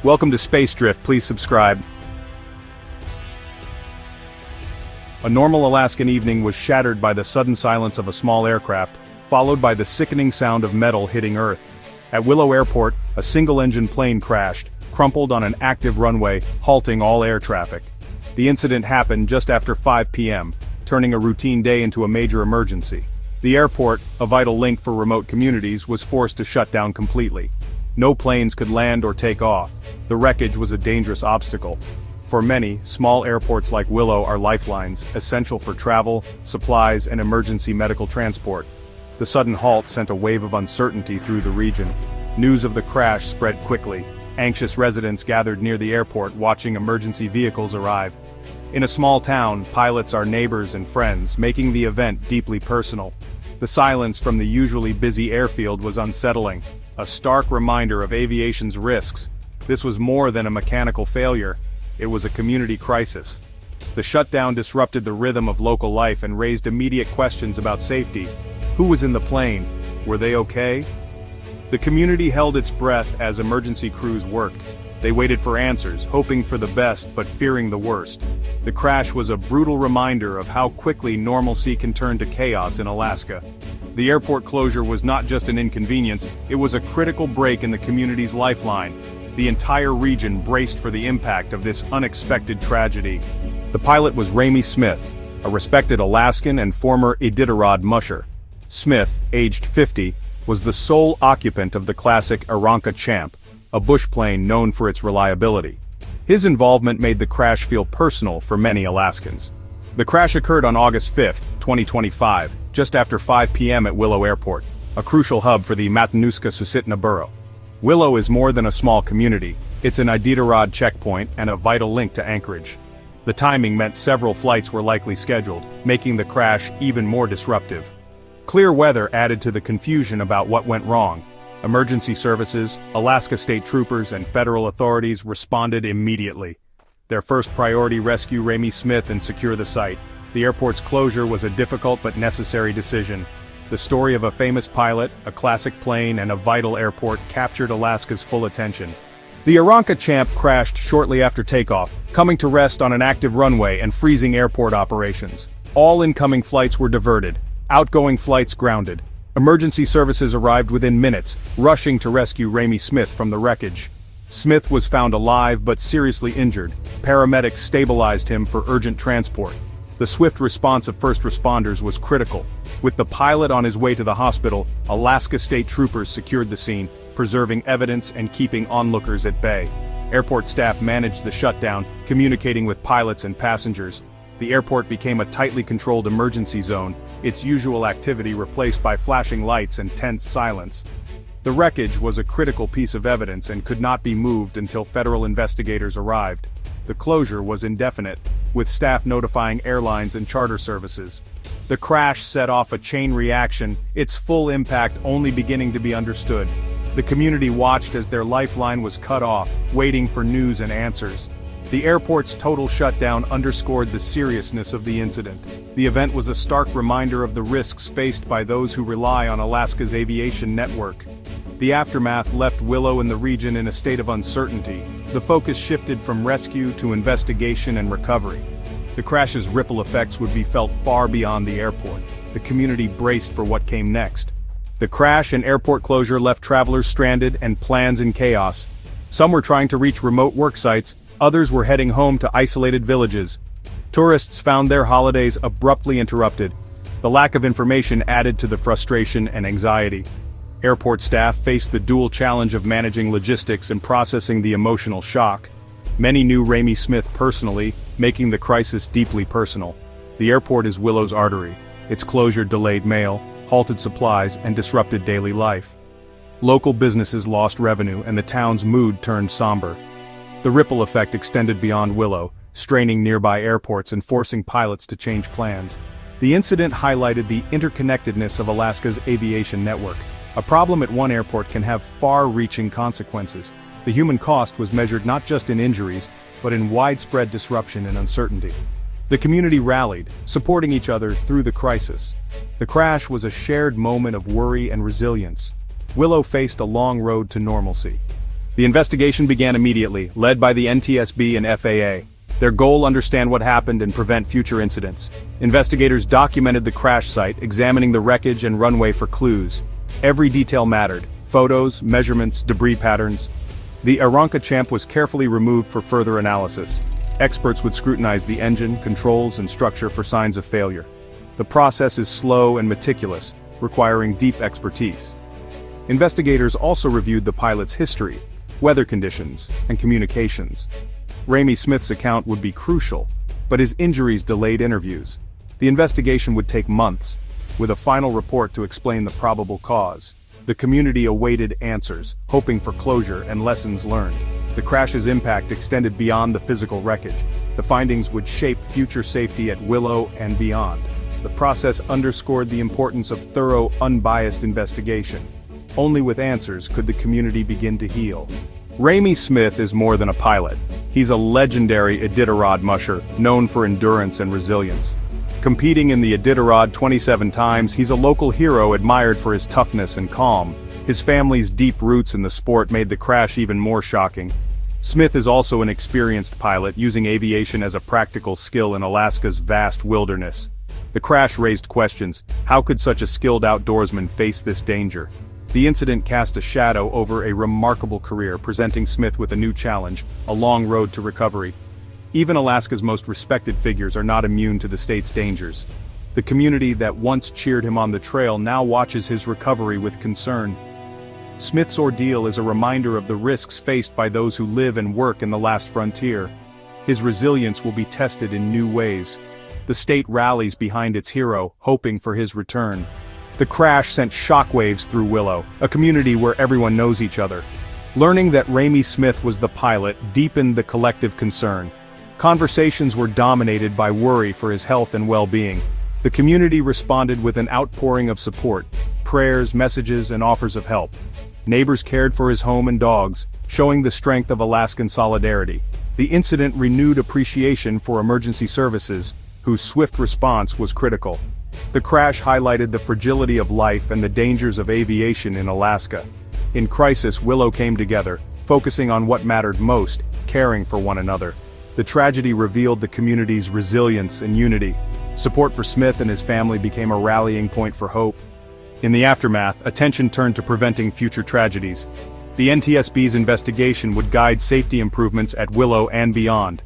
Welcome to Space Drift, please subscribe. A normal Alaskan evening was shattered by the sudden silence of a small aircraft, followed by the sickening sound of metal hitting Earth. At Willow Airport, a single-engine plane crashed, crumpled on an active runway, halting all air traffic. The incident happened just after 5 p.m., turning a routine day into a major emergency. The airport, a vital link for remote communities, was forced to shut down completely. No planes could land or take off. The wreckage was a dangerous obstacle. For many, small airports like Willow are lifelines, essential for travel, supplies, and emergency medical transport. The sudden halt sent a wave of uncertainty through the region. News of the crash spread quickly. Anxious residents gathered near the airport watching emergency vehicles arrive. In a small town, pilots are neighbors and friends, making the event deeply personal. The silence from the usually busy airfield was unsettling, a stark reminder of aviation's risks. This was more than a mechanical failure, it was a community crisis. The shutdown disrupted the rhythm of local life and raised immediate questions about safety. Who was in the plane? Were they okay? The community held its breath as emergency crews worked. They waited for answers, hoping for the best but fearing the worst. The crash was a brutal reminder of how quickly normalcy can turn to chaos in Alaska. The airport closure was not just an inconvenience, it was a critical break in the community's lifeline. The entire region braced for the impact of this unexpected tragedy. The pilot was Ramey Smith, a respected Alaskan and former Iditarod musher. Smith, aged 50, was the sole occupant of the classic Aranka Champ, a bush plane known for its reliability. His involvement made the crash feel personal for many Alaskans. The crash occurred on August 5, 2025, just after 5 p.m. at Willow Airport, a crucial hub for the Matanuska-Susitna borough. Willow is more than a small community, it's an Iditarod checkpoint and a vital link to Anchorage. The timing meant several flights were likely scheduled, making the crash even more disruptive. Clear weather added to the confusion about what went wrong. Emergency services, Alaska state troopers, and federal authorities responded immediately. Their first priority: rescue Ramey Smith and secure the site. The airport's closure was a difficult but necessary decision. The story of a famous pilot, a classic plane, and a vital airport captured Alaska's full attention. The Aranka Champ crashed shortly after takeoff, coming to rest on an active runway and freezing airport operations. All incoming flights were diverted, outgoing flights grounded. Emergency services arrived within minutes, rushing to rescue Ramey Smith from the wreckage. Smith was found alive but seriously injured. Paramedics stabilized him for urgent transport. The swift response of first responders was critical. With the pilot on his way to the hospital, Alaska state troopers secured the scene, preserving evidence and keeping onlookers at bay. Airport staff managed the shutdown, communicating with pilots and passengers. The airport became a tightly controlled emergency zone, its usual activity replaced by flashing lights and tense silence. The wreckage was a critical piece of evidence and could not be moved until federal investigators arrived. The closure was indefinite, with staff notifying airlines and charter services. The crash set off a chain reaction, its full impact only beginning to be understood. The community watched as their lifeline was cut off, waiting for news and answers. The airport's total shutdown underscored the seriousness of the incident. The event was a stark reminder of the risks faced by those who rely on Alaska's aviation network. The aftermath left Willow and the region in a state of uncertainty. The focus shifted from rescue to investigation and recovery. The crash's ripple effects would be felt far beyond the airport. The community braced for what came next. The crash and airport closure left travelers stranded and plans in chaos. Some were trying to reach remote work sites, others were heading home to isolated villages. Tourists found their holidays abruptly interrupted. The lack of information added to the frustration and anxiety. Airport staff faced the dual challenge of managing logistics and processing the emotional shock. Many knew Ramey Smith personally, making the crisis deeply personal. The airport is Willow's artery. Its closure delayed mail, halted supplies, and disrupted daily life. Local businesses lost revenue and the town's mood turned somber. The ripple effect extended beyond Willow, straining nearby airports and forcing pilots to change plans. The incident highlighted the interconnectedness of Alaska's aviation network. A problem at one airport can have far-reaching consequences. The human cost was measured not just in injuries, but in widespread disruption and uncertainty. The community rallied, supporting each other through the crisis. The crash was a shared moment of worry and resilience. Willow faced a long road to normalcy. The investigation began immediately, led by the NTSB and FAA. Their goal: understand what happened and prevent future incidents. Investigators documented the crash site, examining the wreckage and runway for clues. Every detail mattered: photos, measurements, debris patterns. The Aviation was carefully removed for further analysis. Experts would scrutinize the engine, controls, and structure for signs of failure. The process is slow and meticulous, requiring deep expertise. Investigators also reviewed the pilot's history, weather conditions, and communications. Ramey Smith's account would be crucial, but his injuries delayed interviews. The investigation would take months, with a final report to explain the probable cause. The community awaited answers, hoping for closure and lessons learned. The crash's impact extended beyond the physical wreckage. The findings would shape future safety at Willow and beyond. The process underscored the importance of thorough, unbiased investigation. Only with answers could the community begin to heal. Ramey Smith is more than a pilot. He's a legendary Iditarod musher, known for endurance and resilience. Competing in the Iditarod 27 times, he's a local hero admired for his toughness and calm. His family's deep roots in the sport made the crash even more shocking. Smith is also an experienced pilot, using aviation as a practical skill in Alaska's vast wilderness. The crash raised questions: how could such a skilled outdoorsman face this danger? The incident cast a shadow over a remarkable career, presenting Smith with a new challenge: a long road to recovery. Even Alaska's most respected figures are not immune to the state's dangers. The community that once cheered him on the trail now watches his recovery with concern. Smith's ordeal is a reminder of the risks faced by those who live and work in the last frontier. His resilience will be tested in new ways. The state rallies behind its hero, hoping for his return. The crash sent shockwaves through Willow, a community where everyone knows each other. Learning that Ramey Smith was the pilot deepened the collective concern. Conversations were dominated by worry for his health and well-being. The community responded with an outpouring of support: prayers, messages, and offers of help. Neighbors cared for his home and dogs, showing the strength of Alaskan solidarity. The incident renewed appreciation for emergency services, whose swift response was critical. The crash highlighted the fragility of life and the dangers of aviation in Alaska. In crisis, Willow came together, focusing on what mattered most: caring for one another. The tragedy revealed the community's resilience and unity. Support for Smith and his family became a rallying point for hope. In the aftermath, attention turned to preventing future tragedies. The NTSB's investigation would guide safety improvements at Willow and beyond.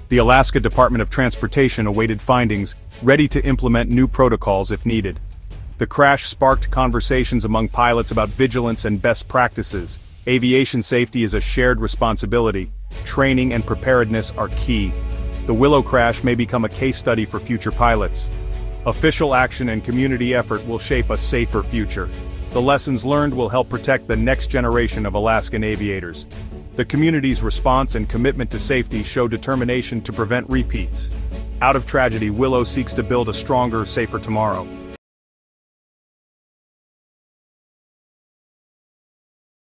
The Alaska Department of Transportation awaited findings, ready to implement new protocols if needed. The crash sparked conversations among pilots about vigilance and best practices. Aviation safety is a shared responsibility. Training and preparedness are key. The Willow crash may become a case study for future pilots. Official action and community effort will shape a safer future. The lessons learned will help protect the next generation of Alaskan aviators. The community's response and commitment to safety show determination to prevent repeats. Out of tragedy, Willow seeks to build a stronger, safer tomorrow.